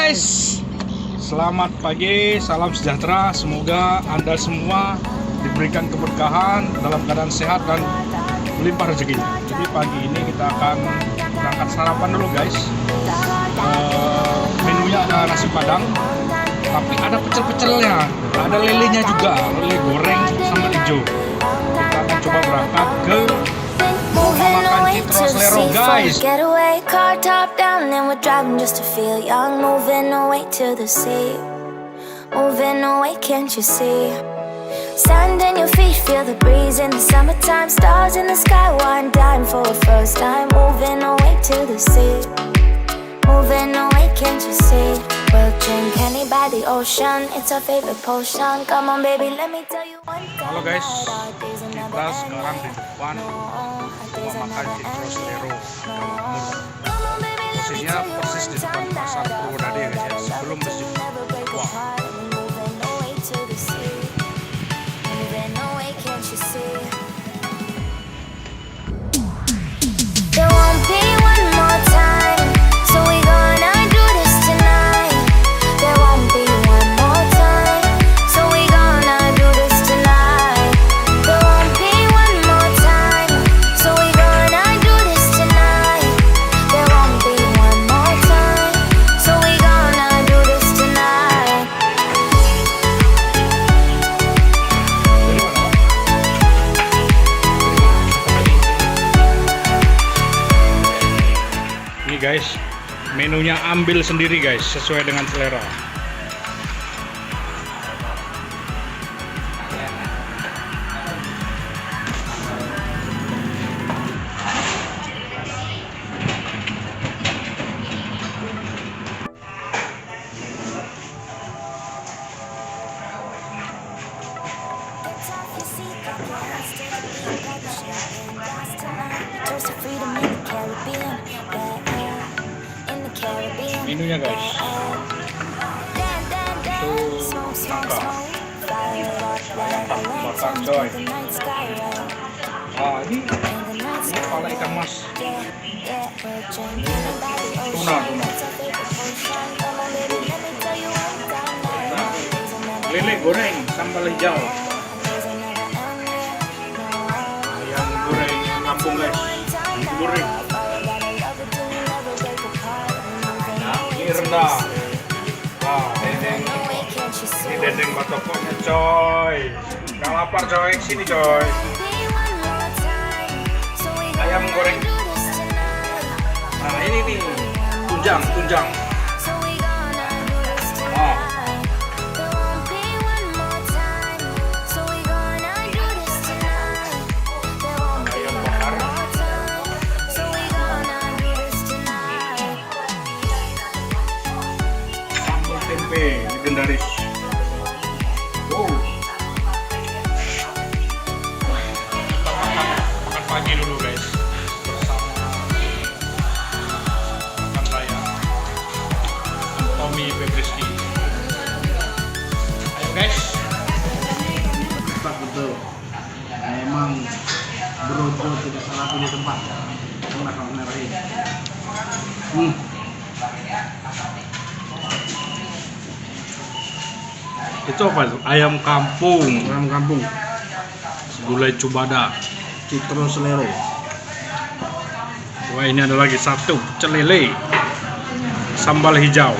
guys, selamat pagi, salam sejahtera. Semoga Anda semua diberikan keberkahan, dalam keadaan sehat dan melimpah rezekinya. Jadi pagi ini kita akan berangkat sarapan dulu guys. Menunya ada nasi padang, tapi ada pecel-pecelnya, ada lelenya juga, lele goreng sambal hijau. Kita akan coba berangkat ke makan Citro Selero guys. Getaway car top down and we're driving just to feel young. Moving away to the sea, moving away, can't you see? Sand in your feet, feel the breeze in the summertime. Stars in the sky, one dime for a first time. Moving away to the sea, moving away, can't you see? We'll drink honey by the ocean, it's our favorite potion. Come on baby, let me tell you one thing. Halo guys, kita sekarang di depan rumah makan Citro Selero. Posisinya persis di depan pasar Purwodadi ya guys, sebelum masjid. Wah. There won't be one more time, so we gonna do this tonight. There won't be one more time, so we gonna do this tonight. There won't be one more time, so we gonna do this tonight. There won't be one more time, so we gonna do this tonight. Ini guys, menunya ambil sendiri guys, sesuai dengan selera. Menunya guys, itu nangka, bakar coy. Ini kepala ikan mas, tuna. Lele goreng sambal hijau, ayam goreng kampung guys, goreng. Ini rendang. Wah, dendeng. Ini dendeng batokoknya coy. Nggak lapar coy, sini coy. Ayam goreng. Nah ini nih, tunjang. Oh. Ayam bakar. Sambal tempe legendaris. Wow. Kita makan pagi dulu guys, bersama rekan saya Tommy Febriski. Ayo guys. Tepat betul. Memang Brojo tidak salah pilih tempat. Bismillahirrahmanirrahim. Itu apa itu? Ayam kampung, Orang kampung gulai cubada. Citro Selero. Wah ini ada lagi satu, pecel lele, sambal hijau,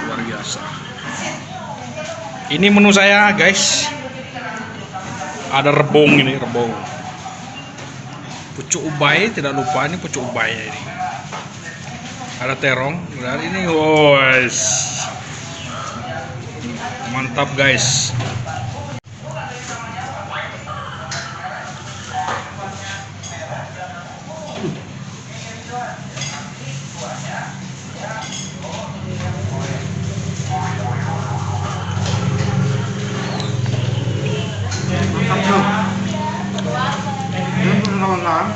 luar biasa. Ini menu saya guys. Ada rebung ini, rebung. Pucuk ubai, tidak lupa ini pucuk ubai ini. Ada terong, dan ini wos. Mantap guys. Mantap bro. Ini kawan-kawan,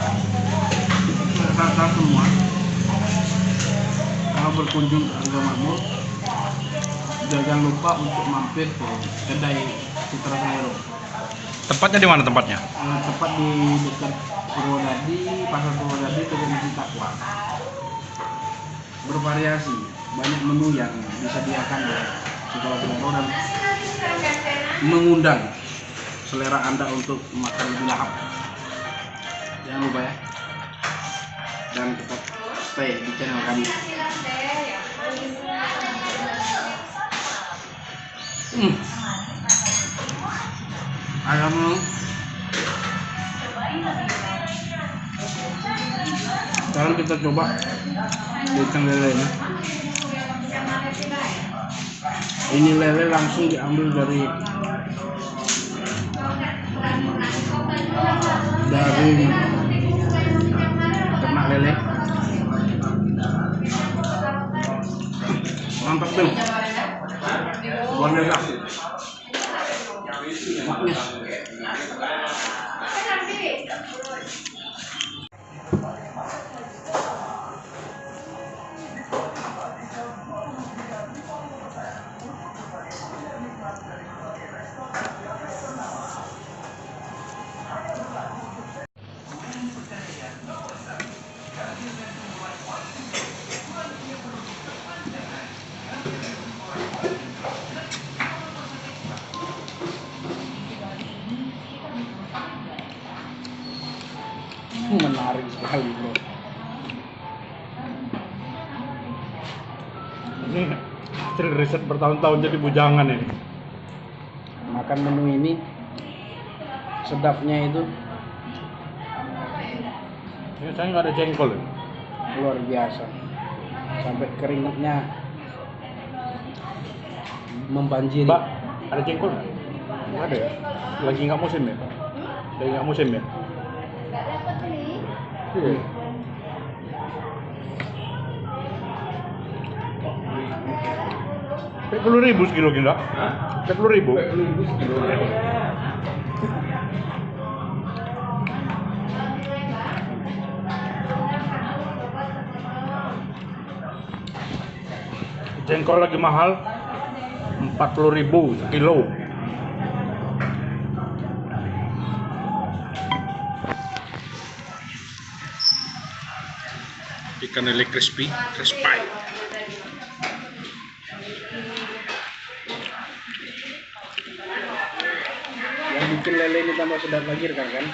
saat semua kalau berkunjung ke Arga Makmur, jangan lupa untuk mampir ke kedai Citro Selero. Tempatnya di mana tempatnya? Tepat di dekat Purwodadi, pasar Purwodadi, Kedai Masjid Takwa. bervariasi, banyak menu yang disediakan oleh Sekolah Selero dan mengundang selera Anda untuk makan lebih lahap. Jangan lupa ya, dan tetap stay di channel kami. Ayam sekarang kita coba ikan lelenya. Ini lele langsung diambil dari ternak lele. Mantap tuh, luar biasa. Maknyus. Menarik sekali, bro. Ini hasil riset bertahun-tahun jadi bujangan ini. Makan menu ini sedapnya itu Ini saya nggak ada jengkol ya. luar biasa, sampai keringatnya membanjiri. Mbak, ada jengkol nggak? Nggak ada ya? Lagi nggak musim ya? Lagi nggak musim ya? Iya. Rp10.000 sekilo kira? Rp10.000? Rp10.000 sekilo. Jengkol lagi mahal, Rp40.000 sekilo. Ikan lele crispy. Yang bikin lele ini tambah sedap lagi rekan-rekan,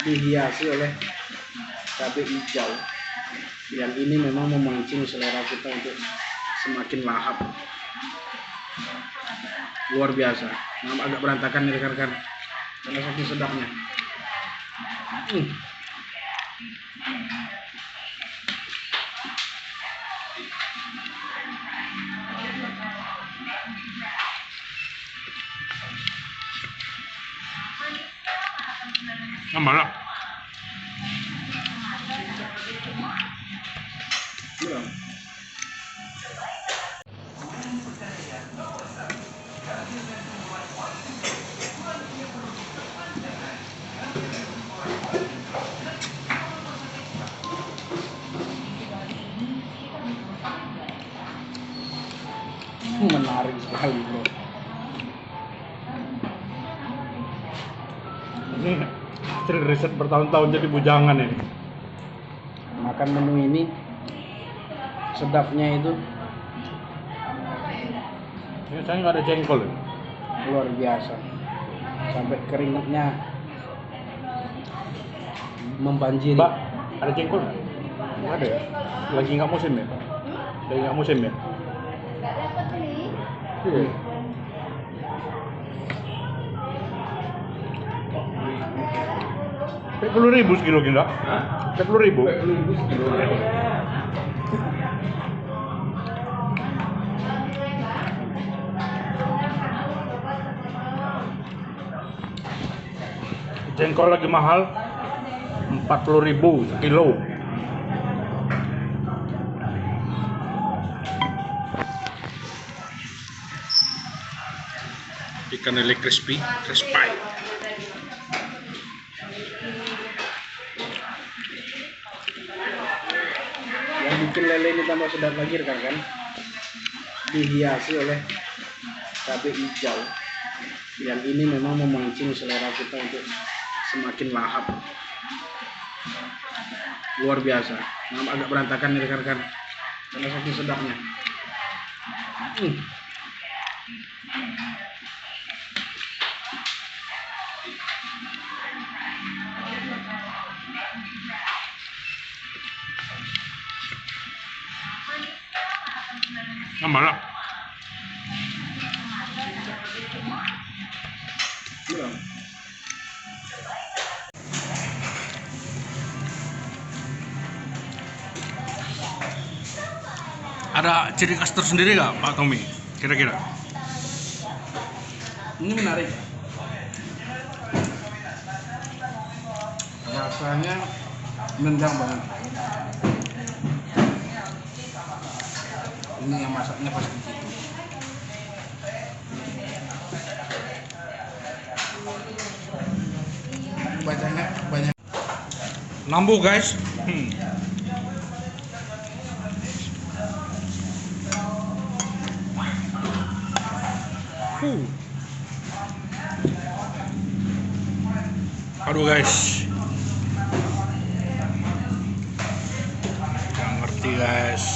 dihiasi oleh cabai hijau. Yang ini memang memancing selera kita untuk semakin lahap. Luar biasa. Nah, agak berantakan nih rekan-rekan, karena saking sedapnya. Mana? Menarik sekali, bro. Ini hasil riset bertahun-tahun jadi bujangan ini. Makan menu ini sedapnya itu Ini saya nggak ada jengkol ya. luar biasa, sampai keringatnya membanjiri. Mbak, ada jengkol nggak? Nggak ada ya? Lagi nggak musim ya? Lagi nggak musim ya? Iya. Rp10.000 sekilo kira? Rp10.000? Rp10.000 sekilo. Jengkol lagi mahal, Rp40.000 sekilo. Ikan lele crispy. Yang bikin lele ini tambah sedap lagi rekan-rekan, dihiasi oleh cabai hijau. Yang ini memang memancing selera kita untuk semakin lahap. Luar biasa. Nah, agak berantakan nih rekan-rekan, karena saking sedapnya. Hmm. Nambah lah. Belum. Ada ciri khas tersendiri nggak Pak Tommy? Kira-kira? Ini menarik. Rasanya nendang banget. Ini yang masaknya pasti gitu. Banyak. Nambah guys. Aduh guys, nggak ngerti guys.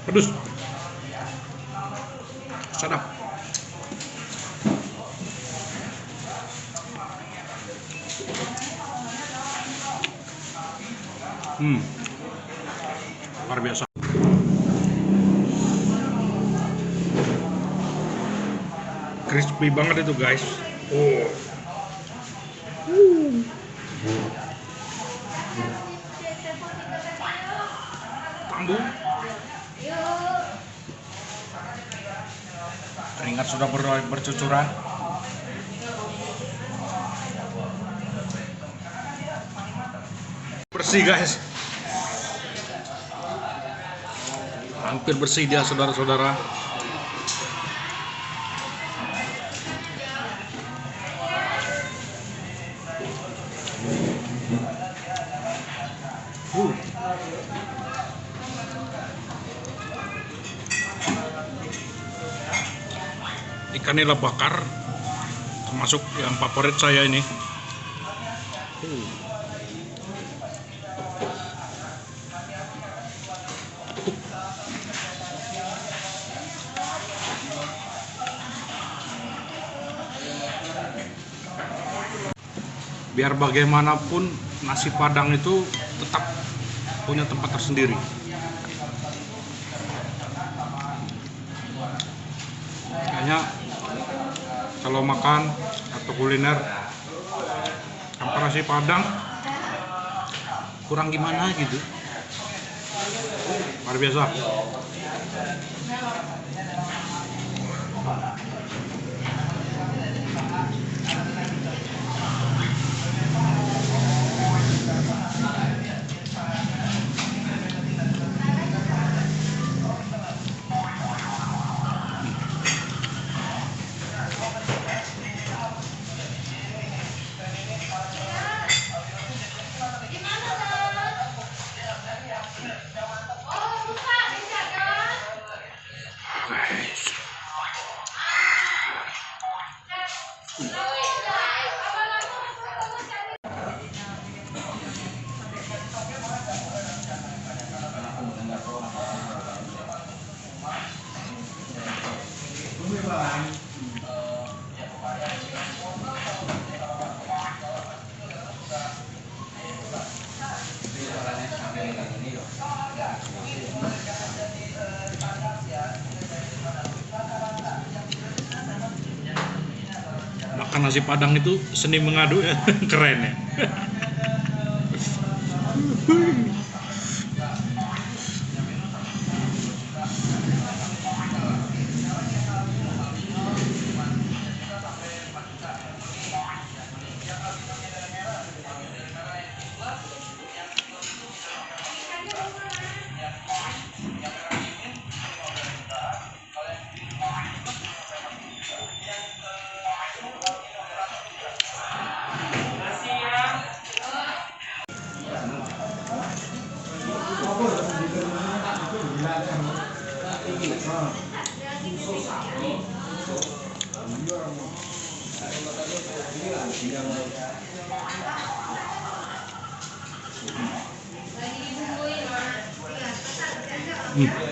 Pedes. Sedap. Luar biasa. Crispy banget itu guys. Tambung. Keringat sudah bercucuran. Bersih guys. Hampir bersih dia saudara-saudara. Ikan nila bakar termasuk yang favorit saya ini. Biar bagaimanapun nasi Padang itu tetap punya tempat tersendiri. Kayaknya kalau makan atau kuliner tanpa nasi Padang kurang gimana gitu. Luar biasa. Makan nasi Padang itu seni mengadu ya. Keren ya. Hmm.